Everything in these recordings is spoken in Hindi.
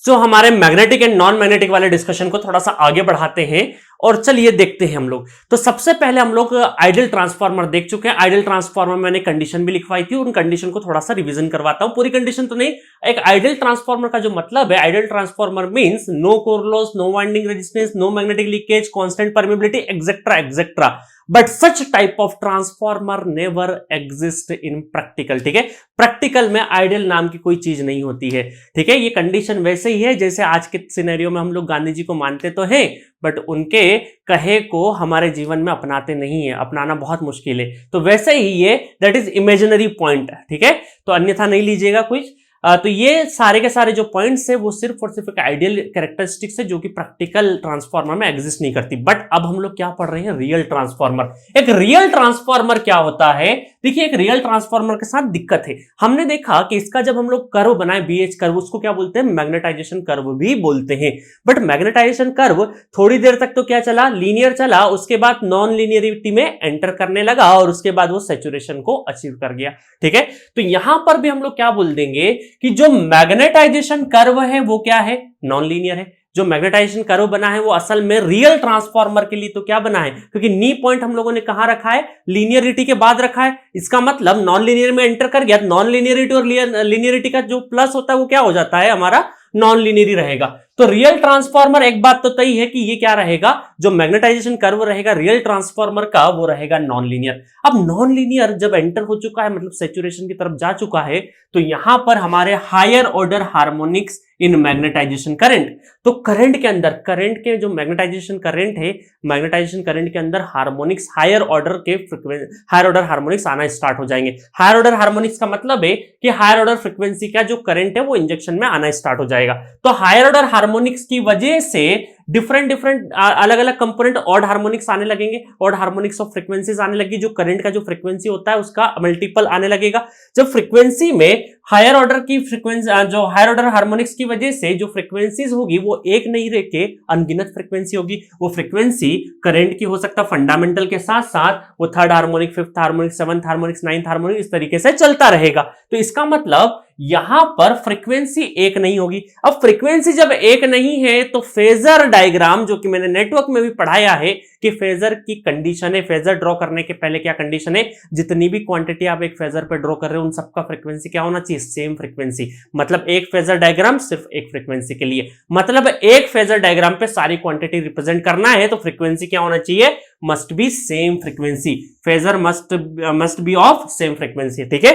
जो हमारे मैग्नेटिक एंड नॉन मैग्नेटिक वाले डिस्कशन को थोड़ा सा आगे बढ़ाते हैं और चलिए देखते हैं हम लोग। तो सबसे पहले हम लोग आइडियल ट्रांसफार्मर देख चुके हैं। आइडियल ट्रांसफार्मर मैंने कंडीशन भी लिखवाई थी, उन कंडीशन को थोड़ा सा रिवीजन करवाता हूं, पूरी कंडीशन तो नहीं। एक आइडियल ट्रांसफार्मर का जो मतलब है, ideal transformer means no core loss, no winding resistance, no magnetic leakage, constant permeability, etcetera etcetera. But such type of transformer never exist in practical. ठीक है, प्रैक्टिकल में आइडियल नाम की कोई चीज नहीं होती है। ठीक है, ये कंडीशन वैसे ही है जैसे आज के सिनेरियो में हम लोग गांधी जी को मानते तो हैं, बट उनके कहे को हमारे जीवन में अपनाते नहीं है, अपनाना बहुत मुश्किल है। तो वैसे ही ये दैट इज इमेजिनरी पॉइंट। ठीक है, तो अन्यथा नहीं लीजिएगा कुछ। तो ये सारे के सारे जो पॉइंट्स है वो सिर्फ और सिर्फ एक आइडियल कैरेक्टरिस्टिक्स है जो कि प्रैक्टिकल ट्रांसफार्मर में एग्जिस्ट नहीं करती। बट अब हम लोग क्या पढ़ रहे हैं, रियल ट्रांसफार्मर। एक रियल ट्रांसफार्मर क्या होता है? देखिए, एक रियल ट्रांसफार्मर के साथ दिक्कत है। हमने देखा कि इसका जब हम लोग कर्व बनाए, बीएच कर्व, उसको क्या बोलते हैं? मैग्नेटाइजेशन कर्व भी बोलते हैं। बट मैग्नेटाइजेशन कर्व थोड़ी देर तक तो क्या चला, लीनियर चला, उसके बाद नॉन लीनियरिटी में एंटर करने लगा और उसके बाद वो सैचुरेशन को अचीव कर गया। ठीक है, तो यहां पर भी हम लोग क्या बोल देंगे कि जो मैग्नेटाइजेशन कर्व है वो क्या है? नॉन लीनियर है। जो मैग्नेटाइजेशन कर्व बना है वो असल में रियल ट्रांसफार्मर के लिए तो क्या बना है, क्योंकि नी पॉइंट हम लोगों ने कहां रखा है? लीनियरिटी के बाद रखा है। इसका मतलब नॉन लीनियर में एंटर कर गया, नॉन लीनियरिटी और लीनियरिटी का जो प्लस होता है वो क्या हो जाता है? हमारा नॉन लीनियर रहेगा। तो रियल ट्रांसफार्मर, एक बात तो तय है कि ये क्या रहेगा, जो मैग्नेटाइजेशन कर्व रहेगा रियल ट्रांसफार्मर का, वो रहेगा नॉन लीनियर। अब नॉन लीनियर जब एंटर हो चुका है, मतलब सैचुरेशन की तरफ जा चुका है, तो यहां पर हमारे हायर ऑर्डर हार्मोनिक्स इन मैग्नेटाइजेशन करंट। तो करंट के अंदर, करंट के जो मैग्नेटाइजेशन करंट है, मैग्नेटाइजेशन करंट के अंदर हार्मोनिक्स, हायर ऑर्डर के हायर ऑर्डर हार्मोनिक्स आना स्टार्ट हो जाएंगे। हायर ऑर्डर हार्मोनिक्स का मतलब है कि हायर ऑर्डर फ्रीक्वेंसी का जो करंट है वो इंजेक्शन में आना स्टार्ट हो जाएगा। तो हायर ऑर्डर हार्मोनिक्स की वजह से डिफरेंट अलग अलग कंपोनेंट ऑड हार्मोनिक्स आने लगेंगे, ऑड हार्मोनिक्स ऑफ फ्रीक्वेंसीज आने लगी। जो करंट का जो फ्रीक्वेंसी होता है उसका मल्टीपल आने लगेगा। जब फ्रीक्वेंसी में हायर ऑर्डर की फ्रीक्वेंसी, जो हायर ऑर्डर हार्मोनिक्स की वजह से जो फ्रीक्वेंसीज होगी वो एक नहीं रह के अनगिनत फ्रीक्वेंसी होगी। वो फ्रीक्वेंसी करंट की हो सकता है फंडामेंटल के साथ साथ वो third harmonic, fifth harmonic, seventh harmonic, ninth harmonic, इस तरीके से चलता रहेगा। तो इसका मतलब यहां पर फ्रीक्वेंसी एक नहीं होगी। अब फ्रीक्वेंसी जब एक नहीं है तो फेजर डायग्राम, जो कि मैंने नेटवर्क में भी पढ़ाया है कि फेजर की कंडीशन है, फेजर ड्रॉ करने के पहले क्या कंडीशन है, जितनी भी क्वांटिटी आप एक फेजर पे ड्रॉ कर रहे हो उन सबका फ्रीक्वेंसी क्या होना चाहिए? Same frequency. मतलब एक फेजर डायग्राम सिर्फ एक फ्रीक्वेंसी के लिए, मतलब एक फेजर डायग्राम पे सारी क्वांटिटी रिप्रेजेंट करना है तो फ्रीक्वेंसी क्या होना चाहिए? Must be same frequency. Phasor must be of same frequency. ठीक है,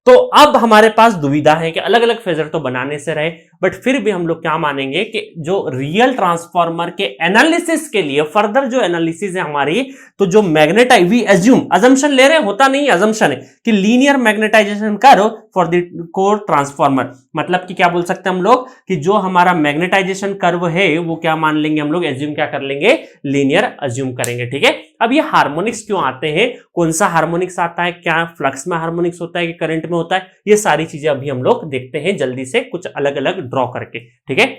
तो अब हमारे पास दुविधा है कि अलग अलग फेजर तो बनाने से रहे, बट फिर भी हम लोग क्या मानेंगे कि जो रियल ट्रांसफार्मर के एनालिसिस के लिए फर्दर जो एनालिसिस है हमारी, तो जो मैग्नेटाइज, वी एज्यूम, अजम्पशन ले रहे हैं, होता नहीं अजम्पशन है कि linear magnetisation curve for the core transformer. मतलब कि क्या बोल सकते हैं हम लोग कि जो हमारा मैग्नेटाइजेशन कर्व है वो क्या मान लेंगे हम लोग? एज्यूम क्या कर लेंगे? लीनियर एज्यूम करेंगे। ठीक है, अब ये हार्मोनिक्स क्यों आते हैं, कौन सा हार्मोनिक्स आता है, क्या फ्लक्स में हार्मोनिक्स होता है कि करंट में होता है, ये सारी चीजें अभी हम लोग देखते हैं जल्दी से कुछ अलग अलग ड्रॉ करके। ठीक है,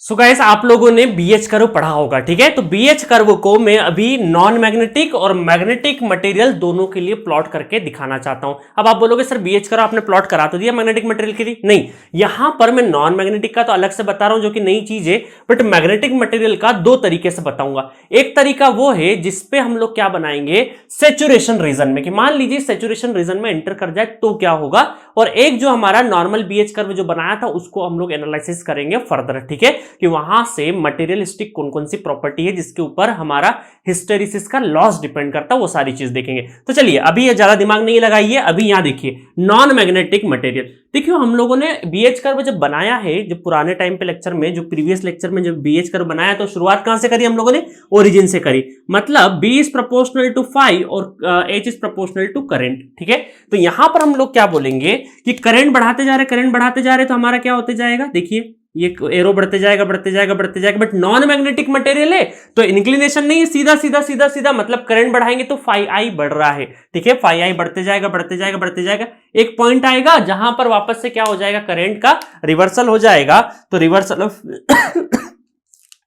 सो गाइस, आप लोगों ने बीएच कर्व पढ़ा होगा। ठीक है, तो बीएच कर्व को मैं अभी नॉन मैग्नेटिक और मैग्नेटिक मटेरियल दोनों के लिए प्लॉट करके दिखाना चाहता हूं। अब आप बोलोगे सर बीएच कर्व आपने प्लॉट करा तो दिया मैग्नेटिक मटेरियल के लिए, नहीं, यहां पर मैं नॉन मैग्नेटिक का तो अलग से बता रहा हूं जो कि नई चीज है, बट मैग्नेटिक मटेरियल का दो तरीके से बताऊंगा। एक तरीका वो है जिसपे हम लोग क्या बनाएंगे, सैचुरेशन रीजन में, कि मान लीजिए सैचुरेशन रीजन में एंटर कर जाए तो क्या होगा, और एक जो हमारा नॉर्मल बीएच कर्व जो बनाया था उसको हम लोग एनालिसिस करेंगे फर्दर। ठीक है, कि वहां से मटेरियलिस्टिक कौन कौन सी प्रॉपर्टी है जिसके ऊपर हमारा हिस्टेरिसिस का लॉस डिपेंड करता है, वो सारी चीज देखेंगे। तो चलिए, अभी ये ज्यादा दिमाग नहीं लगाइए, अभी यहां देखिए नॉन मैग्नेटिक मटेरियल। देखिए, हम लोगों ने बीएच कर्व जब बनाया है, जब पुराने टाइम पे लेक्चर में, जो प्रीवियस लेक्चर में जब बीएच कर्व बनाया तो शुरुआत कहां से करी हम लोगों ने? ओरिजिन से करी। मतलब B is proportional to phi और H is proportional to current. ठीक है, तो यहां पर हम लोग क्या बोलेंगे कि करंट बढ़ाते जा रहे, करंट बढ़ाते जा रहे, तो हमारा क्या होते जाएगा? देखिए, ये एरो बढ़ते जाएगा, बढ़ते जाएगा, बढ़ते जाएगा, बट नॉन मैग्नेटिक मटेरियल है तो इंक्लिनेशन नहीं है, सीधा सीधा सीधा सीधा, मतलब करंट बढ़ाएंगे तो फाई आई बढ़ रहा है। ठीक है, फाई आई बढ़ते जाएगा, बढ़ते जाएगा, बढ़ते जाएगा, एक पॉइंट आएगा जहां पर वापस से क्या हो जाएगा, करंट का रिवर्सल हो जाएगा। तो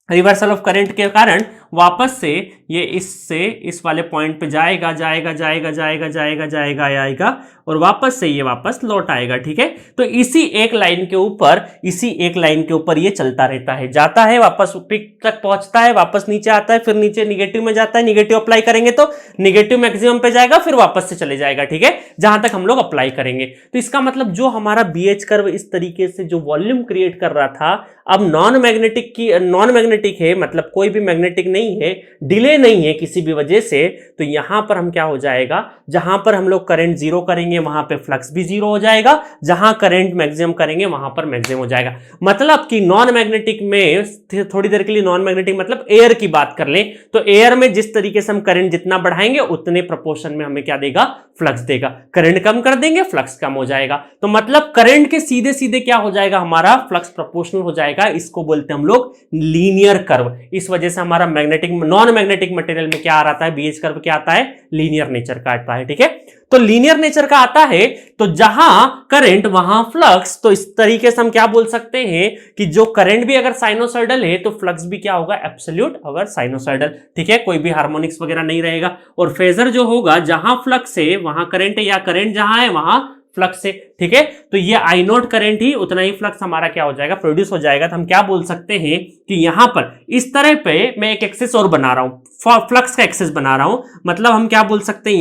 रिवर्सल ऑफ करंट के कारण वापस से ये इससे इस वाले पॉइंट पे जाएगा जाएगा जाएगा जाएगा जाएगा जाएगा आएगा और वापस से ये वापस लौट आएगा। ठीक है, तो इसी एक लाइन के ऊपर ये चलता रहता है, जाता है वापस पिक तक पहुंचता है, वापस नीचे आता है, फिर नीचे निगेटिव में जाता है, निगेटिव अप्लाई करेंगे तो निगेटिव मैक्सिमम पे जाएगा, फिर वापस से चले जाएगा। ठीक है, जहां तक हम लोग अप्लाई करेंगे। तो इसका मतलब जो हमारा बीएच कर्व इस तरीके से जो वॉल्यूम क्रिएट कर रहा था, अब नॉन मैग्नेटिक है, मतलब कोई भी मैग्नेटिक नहीं है, डिले नहीं है किसी भी वजह से, तो यहां पर हम क्या हो जाएगा, जहां पर हम लोग करंट जीरो करेंगे वहां पे फ्लक्स भी जीरो हो जाएगा, जहां करंट मैक्सिमम करेंगे वहां पर मैक्सिमम हो जाएगा। मतलब कि नॉन मैग्नेटिक में थोड़ी देर के लिए, नॉन मैग्नेटिक मतलब एयर की बात कर लें तो एयर में जिस तरीके से हम करंट जितना बढ़ाएंगे उतने प्रोपोर्शन में हमें क्या देगा, फ्लक्स देगा। करंट कम कर देंगे फ्लक्स कम हो जाएगा। तो मतलब करंट के सीधे सीधे क्या हो जाएगा, हमारा फ्लक्स प्रोपोर्शनल हो जाएगा। इसको बोलते हैं हम लोग लीनियर कर्व। इस वजह से हमारा नॉन मैग्नेटिक मटेरियल में क्या आ रहा है, बीएच कर्व क्या आता है, लीनियर नेचर का आता है। ठीक है, तो लीनियर नेचर का आता है, तो जहां करंट वहां फ्लक्स, तो इस तरीके से हम क्या बोल सकते हैं कि जो करंट भी अगर साइनोसॉइडल है तो फ्लक्स भी क्या होगा, एब्सोल्यूट अगर साइनोसॉइडल। ठीक है, कोई भी हार्मोनिक्स वगैरह नहीं रहेगा। और फेजर जो होगा, जहां फ्लक्स है वहां करंट है, या करंट जहां है वहां फ्लक्स है। ठीक है, तो ये आई नोट करंट ही उतना ही फ्लक्स हमारा क्या हो जाएगा, प्रोड्यूस हो जाएगा। तो हम क्या बोल सकते हैं कि यहां पर इस तरह पे मैं एक एक्सिस और बना रहा हूं, फ्लक्स का एक्सिस बना रहा हूं। मतलब हम क्या बोल सकते हैं,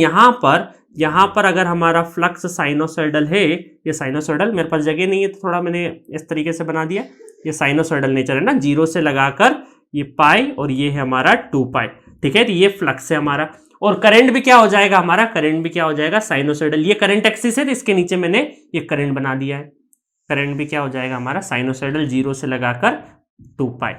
यहां पर अगर हमारा फ्लक्स साइनोसॉइडल है, ये साइनोसॉइडल, मेरे पास जगह नहीं है तो थोड़ा मैंने इस तरीके से बना दिया, ये साइनोसॉइडल नेचर है ना, जीरो से लगाकर ये पाई और ये है हमारा 2 पाई। ठीक है, तो ये फ्लक्स है हमारा। और करंट भी क्या हो जाएगा हमारा, करंट भी क्या हो जाएगा, साइनोसॉइडल। ये करंट एक्सिस है तो इसके नीचे मैंने ये करंट बना दिया है। करंट भी क्या हो जाएगा हमारा, साइनोसॉइडल, जीरो से लगाकर 2 पाई।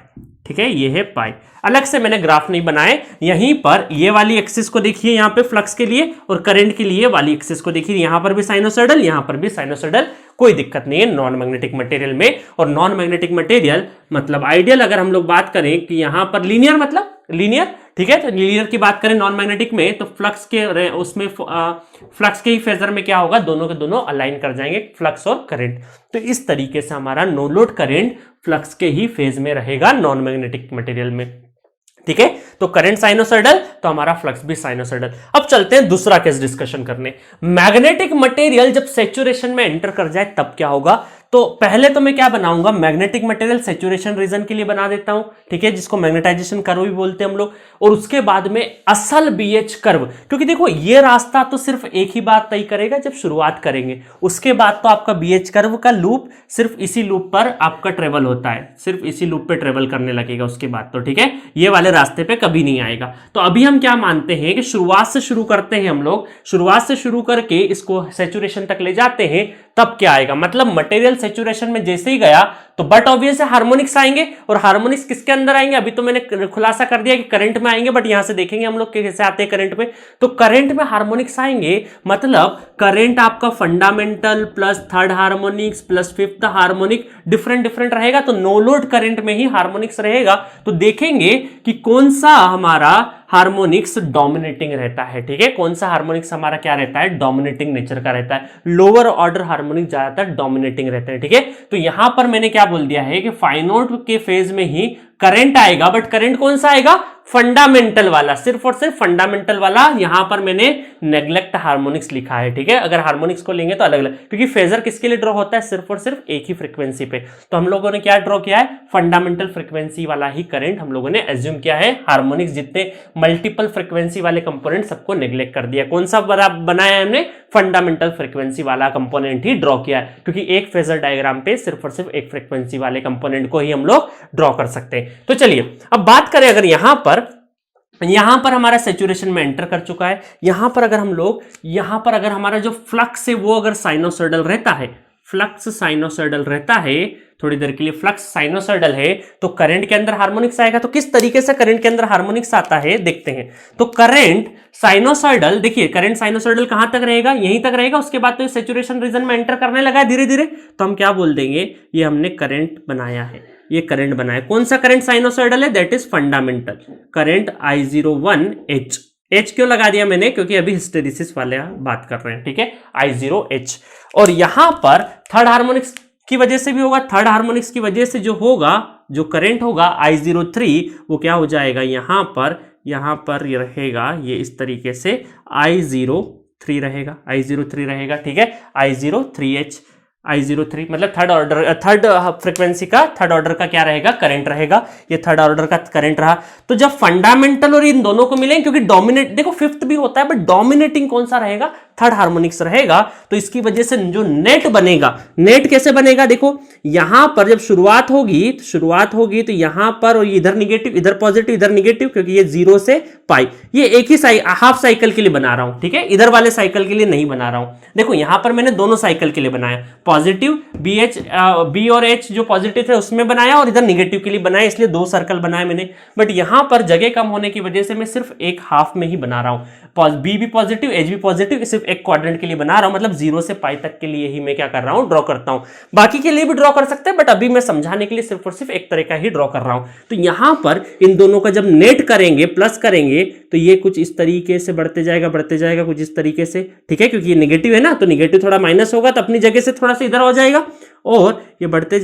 ठीक है, ये है पाई। अलग से मैंने ग्राफ नहीं बनाए। यहीं पर ये वाली एक्सिस को देखिए, यहाँ पे फ्लक्स के लिए, और करंट के लिए वाली एक्सिस को देखिए, यहां पर भी साइनोसॉइडल, यहां पर भी साइनोसॉइडल, कोई दिक्कत नहीं है नॉन मैग्नेटिक मटेरियल में। और नॉन मैग्नेटिक मटेरियल मतलब आइडियल, अगर हम लोग बात करें कि यहां पर लीनियर, मतलब लीनियर। ठीक है, तो लीनियर की बात करें नॉन मैग्नेटिक में, तो फ्लक्स के उसमें फ्लक्स के ही फेजर में क्या होगा, दोनों के दोनों अलाइन कर जाएंगे, फ्लक्स और करंट। तो इस तरीके से हमारा नो लोड करंट फ्लक्स के ही फेज में रहेगा नॉन मैग्नेटिक मटेरियल में। ठीक है, तो करंट साइनोसॉइडल तो हमारा फ्लक्स भी साइनोसॉइडल। अब चलते हैं दूसरा केस डिस्कशन करने। मैग्नेटिक मटेरियल जब सैचुरेशन में एंटर कर जाए तब क्या होगा। तो पहले तो मैं क्या बनाऊंगा, मैग्नेटिक मटेरियल सैचुरेशन रीजन के लिए बना देता हूं। ठीक है, जिसको मैग्नेटाइजेशन कर्व भी बोलते हैं हम लोग। और उसके बाद में असल बीएच कर्व, क्योंकि देखो ये रास्ता तो सिर्फ एक ही बात तय करेगा जब शुरुआत करेंगे, उसके बाद तो आपका बीएच कर्व का लूप सिर्फ इसी लूप पर आपका ट्रेवल होता है, सिर्फ इसी लूप पे ट्रेवल करने लगेगा उसके बाद तो। ठीक है, ये वाले रास्ते पे कभी नहीं आएगा। तो अभी हम क्या मानते हैं कि शुरुआत से शुरू करते हैं हम लोग, शुरुआत से शुरू करके इसको सैचुरेशन तक ले जाते हैं, तब क्या आएगा, मतलब मटेरियल सैचुरेशन में जैसे ही गया तो बट ऑब्वियस है हार्मोनिक्स आएंगे। और हार्मोनिक्स किसके अंदर आएंगे, अभी तो मैंने खुलासा कर दिया कि करंट में आएंगे, बट यहां से देखेंगे हम लोग कैसे आते हैं करंट में। तो करंट में हार्मोनिक्स आएंगे, मतलब करंट आपका fundamental plus third harmonics plus fifth harmonic different different रहेगा। तो नो लोड करंट में ही हार्मोनिक्स रहेगा। तो देखेंगे कि कौन सा हमारा हार्मोनिक्स डोमिनेटिंग रहता है। ठीक है, कौन सा हार्मोनिक्स हमारा क्या रहता है, डोमिनेटिंग नेचर का रहता है। लोअर ऑर्डर हार्मोनिक ज्यादातर डोमिनेटिंग रहते हैं। ठीक है, तो यहां पर मैंने क्या बोल दिया है कि फाइनोट के फेज में ही करंट आएगा, बट करंट कौन सा आएगा, फंडामेंटल वाला, सिर्फ और सिर्फ फंडामेंटल वाला। यहां पर मैंने नेग्लेक्ट हार्मोनिक्स लिखा है। ठीक है, अगर हार्मोनिक्स को लेंगे तो अलग अलग, क्योंकि फेजर किसके लिए ड्रॉ होता है, सिर्फ और सिर्फ एक ही फ्रीक्वेंसी पे। तो हम लोगों ने क्या ड्रॉ किया है, फंडामेंटल फ्रीक्वेंसी वाला ही करंट हम लोगों ने एज्यूम किया है। हार्मोनिक्स जितने मल्टीपल फ्रीक्वेंसी वाले कंपोनेंट सबको नेग्लेक्ट कर दिया। कौन सा बनाया है हमने, फंडामेंटल फ्रीक्वेंसी वाला कंपोनेंट ही ड्रॉ किया है, क्योंकि एक फेजर डायग्राम पे सिर्फ और सिर्फ एक फ्रीक्वेंसी वाले कंपोनेंट को ही हम लोग ड्रॉ कर सकते हैं। तो चलिए अब बात करें, अगर यहां पर हमारा सैचुरेशन में एंटर कर चुका है, यहां पर अगर हमारा जो फ्लक्स है वो अगर साइनोसॉइडल रहता है, फ्लक्स साइनोसॉइडल रहता है, थोड़ी देर के लिए फ्लक्स साइनोसॉइडल है, तो करंट के अंदर हार्मोनिक्स आएगा। तो किस तरीके से करंट के अंदर हार्मोनिक्स आता है देखते हैं। तो करंट साइनोसॉइडल, देखिए करंट साइनोसॉइडल कहां तक रहेगा, यहीं तक रहेगा। उसके बाद तो सैचुरेशन रीजन में एंटर करने लगा है धीरे धीरे। तो हम क्या बोल देंगे, ये हमने करंट बनाया है, ये करंट बनाया। कौन सा करंट साइनोसॉइडल है, that is fundamental current I01H। H क्यों लगा दिया मैंने, क्योंकि अभी हिस्टेरिसिस वाले बात कर रहे हैं। ठीक है, I0H। और यहां पर थर्ड हार्मोनिक्स की वजह से भी होगा, थर्ड हार्मोनिक्स की वजह से जो होगा जो करंट होगा I03 वो क्या हो जाएगा, यहां पर ये रहेगा, ये इस तरीके से I03 रहेगा, ठीक है, I03 मतलब थर्ड फ्रीक्वेंसी का थर्ड ऑर्डर का क्या रहेगा, करंट रहेगा, ये थर्ड ऑर्डर का करंट रहा। तो जब फंडामेंटल और इन दोनों को मिलेंगे, क्योंकि डोमिनेट, देखो फिफ्थ भी होता है बट डोमिनेटिंग कौन सा रहेगा, थर्ड हार्मोनिक्स रहेगा, तो इसकी वजह से जो नेट बनेगा, नेट कैसे बनेगा, देखो यहां पर जब शुरुआत होगी तो यहां पर, और इधर निगेटिव इधर पॉजिटिव इधर निगेटिव, क्योंकि ये 0 से पाई, ये एक ही हाफ साइकिल के लिए बना रहा हूं, ठीक है, इधर वाले साइकिल के लिए नहीं बना रहा हूं। देखो यहां पर मैंने दोनों साइकिल के लिए बनाया, पॉजिटिव बी और एच जो पॉजिटिव थे उसमें बनाया, और इधर निगेटिव के लिए बनाया, इसलिए 2 सर्कल बनाए मैंने। बट यहां पर जगह कम होने की वजह से मैं सिर्फ एक हाफ में ही बना रहा हूं, बी भी पॉजिटिव एच भी पॉजिटिव, सिर्फ एक क्वाड्रेंट के लिए बना रहा हूं, मतलब 0 से पाई तक के लिए ही मैं क्या कर रहा हूं, ड्रॉ करता हूं। बाकी के लिए भी ड्रॉ कर सकते हैं, बट अभी मैं समझाने के लिए सिर्फ और सिर्फ एक तरह का ही ड्रॉ कर रहा हूं। तो यहां पर इन दोनों का जब नेट करेंगे, प्लस करेंगे, तो ये कुछ इस तरीके से बढ़ते जाएगा कुछ इस तरीके से, ठीक है, क्योंकि ये नेगेटिव है ना, तो नेगेटिव थोड़ा माइनस होगा तो अपनी जगह से थोड़ा सा इधर हो जाएगा, और ये बढ़ते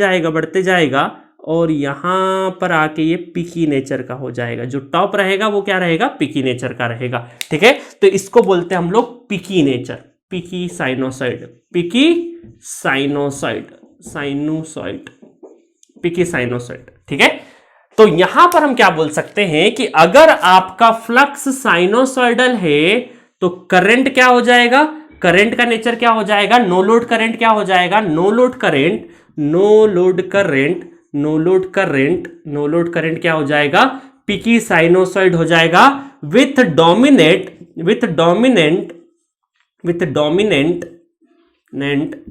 जाएगा, और यहां पर आके ये पिकी नेचर का हो जाएगा, जो टॉप रहेगा वो क्या रहेगा, पिकी नेचर का रहेगा, ठीक है। तो इसको बोलते हैं हम लोग पिकी नेचर, पिकी साइनोसॉइड, ठीक है। तो यहां पर हम क्या बोल सकते हैं कि अगर आपका फ्लक्स साइनोसॉइडल है तो करंट क्या हो जाएगा, करंट का नेचर क्या हो जाएगा, नो लोड करंट क्या हो जाएगा, नो लोड करंट क्या हो जाएगा, पिकी साइनोसॉइड हो जाएगा, विथ डोमिनेंट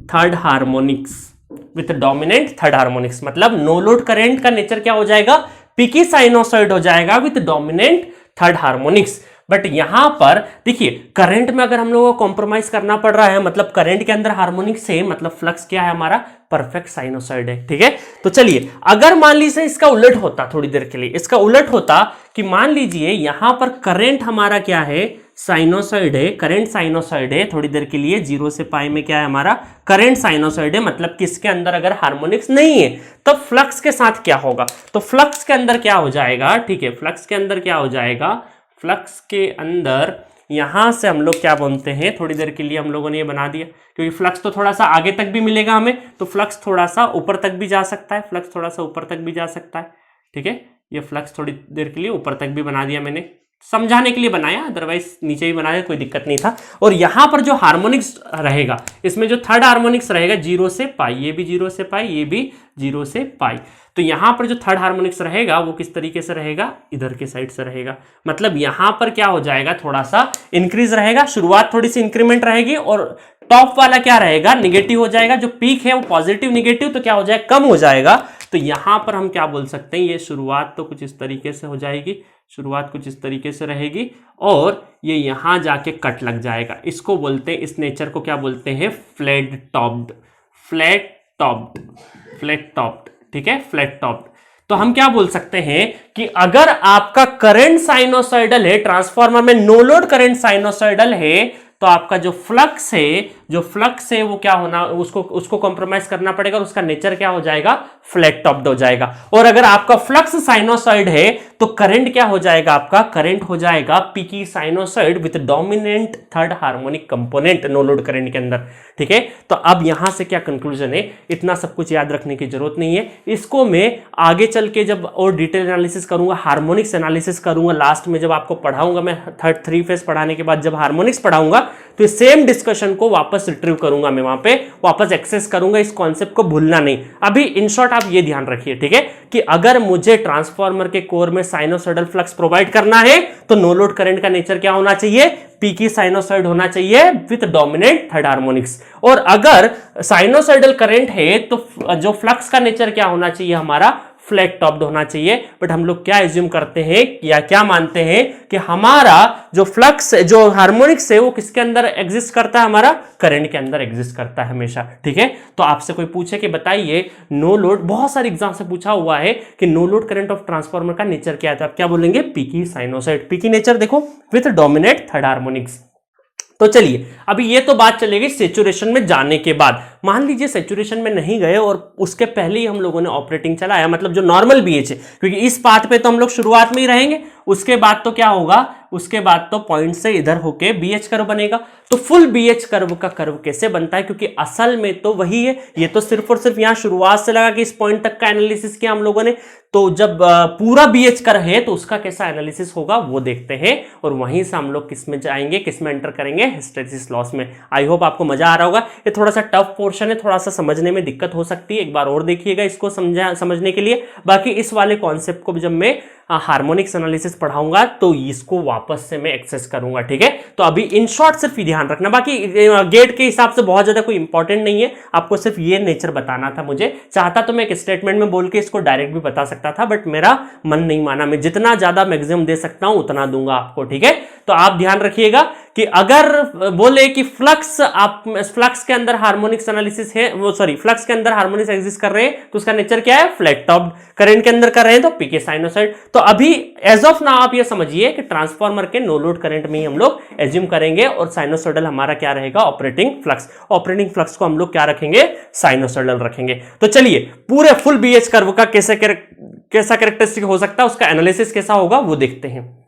थर्ड हार्मोनिक्स, मतलब नो लोड करंट का नेचर क्या हो जाएगा, पिकी साइनोसॉइड हो जाएगा with dominant third harmonics. But यहां पर देखिए, करंट में अगर हम लोगों को कॉम्प्रोमाइज करना पड़ रहा है, मतलब करंट के अंदर हार्मोनिक्स है, मतलब फ्लक्स क्या है हमारा, परफेक्ट साइनोसॉइड है, ठीक है। तो चलिए, अगर मान लीजिए इसका उलट होता, थोड़ी देर के लिए इसका उलट होता, कि मान लीजिए यहां पर करंट हमारा क्या है, साइनोसॉइड है, करंट साइनोसॉइड है, थोड़ी देर के लिए 0 से पाई में क्या है हमारा, करंट साइनोसॉइड है, मतलब किसके अंदर अगर हार्मोनिक्स नहीं है, तब फ्लक्स के साथ क्या होगा, तो फ्लक्स के अंदर क्या हो जाएगा, ठीक है, फ्लक्स के अंदर क्या हो जाएगा, फ्लक्स के अंदर यहां से हम लोग क्या बोलते हैं, थोड़ी देर के लिए हम लोगों ने ये बना दिया, क्योंकि फ्लक्स तो थोड़ा सा आगे तक भी मिलेगा हमें, तो फ्लक्स थोड़ा सा ऊपर तक भी जा सकता है, ठीक है, ये फ्लक्स थोड़ी देर के लिए ऊपर तक भी बना दिया मैंने, समझाने के लिए बनाया, अदरवाइज नीचे भी बनाया कोई दिक्कत नहीं था। और यहां पर जो हार्मोनिक्स रहेगा, इसमें जो थर्ड हार्मोनिक्स रहेगा 0 से पाई, ये भी 0 से पाई, ये भी 0 से पाई, तो यहां पर जो थर्ड हार्मोनिक्स रहेगा वो किस तरीके से रहेगा, इधर के साइड से रहेगा, मतलब यहां पर क्या हो जाएगा, थोड़ा सा इंक्रीज रहेगा, शुरुआत थोड़ी सी इंक्रीमेंट रहेगी, और टॉप वाला क्या रहेगा, निगेटिव हो जाएगा, जो पीक है वो पॉजिटिव निगेटिव, तो क्या हो जाएगा, कम हो जाएगा। तो यहां पर हम क्या बोल सकते हैं, ये शुरुआत तो कुछ इस तरीके से हो जाएगी, शुरुआत कुछ इस तरीके से रहेगी, और ये यहां जाके कट लग जाएगा, इसको बोलते हैं, इस नेचर को क्या बोलते हैं, फ्लैट टॉप्ड, ठीक है, फ्लैट टॉप्ड। तो हम क्या बोल सकते हैं कि अगर आपका करंट साइनोसॉइडल है, ट्रांसफार्मर में नो लोड करंट साइनोसॉइडल है, तो आपका जो फ्लक्स है वो क्या होना, उसको कॉम्प्रोमाइज करना पड़ेगा, और उसका नेचर क्या हो जाएगा, फ्लैट टॉप्ड हो जाएगा। और अगर आपका फ्लक्स साइनोसॉइड है तो करंट क्या हो जाएगा, आपका करंट हो जाएगा peaky sinusoid with dominant third harmonic component no load current के अंदर, ठीक है। तो अब यहां से क्या कंक्लूजन है, इतना सब कुछ याद रखने की जरूरत नहीं है, इसको मैं आगे चल के जब और डिटेल एनालिसिस करूंगा, हार्मोनिक्स एनालिसिस करूंगा, लास्ट में जब आपको पढ़ाऊंगा, मैं थर्ड 3 फेज पढ़ाने के बाद जब हार्मोनिक्स पढ़ाऊंगा, तो सेम डिस्कशन को वापस रिट्रीव करूंगा, मैं वहां पे वापस एक्सेस करूंगा, इस कॉन्सेप्ट को भूलना नहीं। अभी इन शॉर्ट आप ये ध्यान रखिए, ठीक है, कि अगर मुझे ट्रांसफार्मर के कोर में साइनोसॉइडल फ्लक्स प्रोवाइड करना है, तो नो लोड करंट का नेचर क्या होना चाहिए, पीकी साइनोसॉइड होना चाहिए विद डोमिनेंट थर्ड हार्मोनिक्स। और अगर साइनोसॉइडल करंट है तो जो फ्लक्स का नेचर क्या होना चाहिए, हमारा फ्लैट टॉप्ड होना चाहिए। बट हम लोग क्या एज्यूम करते हैं या क्या मानते हैं कि हमारा जो फ्लक्स, जो हार्मोनिक्स है, वो किसके अंदर एग्जिस्ट करता है, हमारा करंट के अंदर एग्जिस्ट करता है हमेशा, ठीक है। तो आपसे कोई पूछे कि बताइए नो लोड, बहुत सारे एग्जाम से पूछा हुआ है कि no load current of transformer का नेचर क्या है, तो आप क्या बोलेंगे, पीकी साइनोसॉइड, पीकी नेचर देखो विथ डोमिनेट थर्ड हार्मोनिक्स। तो चलिए अभी ये तो बात चलेगी सैचुरेशन में जाने के बाद। मान लीजिए सैचुरेशन में नहीं गए और उसके पहले ही हम लोगों ने ऑपरेटिंग चलाया, मतलब जो नॉर्मल बीएच है, क्योंकि इस पाथ पे तो हम लोग शुरुआत में ही रहेंगे, उसके बाद तो क्या होगा, उसके बाद तो पॉइंट से इधर होके बीएच कर्व बनेगा। तो फुल बीएच कर्व का कर्व कैसे बनता है, क्योंकि असल में तो वही है, ये तो सिर्फ और सिर्फ यहां शुरुआत से लगा कि इस पॉइंट तक का एनालिसिस किया हम लोगों ने। तो जब पूरा बीएच कर्व है तो उसका कैसा एनालिसिस होगा वो देखते हैं, और वहीं से हम लोग किस में जाएंगे, किस में एंटर करेंगे, हिस्टैरिसीस लॉस में। आई होप आपको मजा आ रहा होगा। ये थोड़ा सा टफ पोर्शन है, थोड़ा सा समझने में दिक्कत हो सकती है, एक बार और देखिएगा इसको समझने के लिए। बाकी इस वाले कॉन्सेप्ट को जब मैं हार्मोनिक्स एनालिसिस पढ़ाऊंगा तो इसको वापस से मैं एक्सेस करूंगा, ठीक है। तो अभी इन शॉर्ट सिर्फ ही ध्यान रखना, बाकी गेट के हिसाब से बहुत ज्यादा कोई इंपॉर्टेंट नहीं है, आपको सिर्फ ये नेचर बताना था। मुझे चाहता तो मैं एक स्टेटमेंट में बोल के इसको डायरेक्ट भी बता सकता था, बट मेरा मन नहीं माना। मैं जितना ज्यादा मैक्सिमम दे सकता हूं उतना दूंगा आपको, ठीक है। तो आप ध्यान रखिएगा कि अगर बोले कि फ्लक्स के अंदर हार्मोनिक्स एनालिसिस है, वो सॉरी फ्लक्स के अंदर हार्मोनिक्स एग्जिस्ट कर रहे हैं तो उसका नेचर क्या है, फ्लैट टॉप्ड। करंट के अंदर कर रहे हैं तो पीके साइनोसाइड। तो अभी एज ऑफ नाउ आप ये समझिए कि ट्रांसफार्मर के नो लोड करंट में ही हम लोग एज्यूम करेंगे, और साइनोसॉइडल हमारा क्या रहेगा, ऑपरेटिंग फ्लक्स। ऑपरेटिंग फ्लक्स को हम लोग क्या रखेंगे, साइनोसॉइडल रखेंगे। तो चलिए पूरे फुल बीएच कर्व का कैसा कैरेक्टरिस्टिक हो सकता है, उसका एनालिसिस कैसा होगा वो देखते हैं।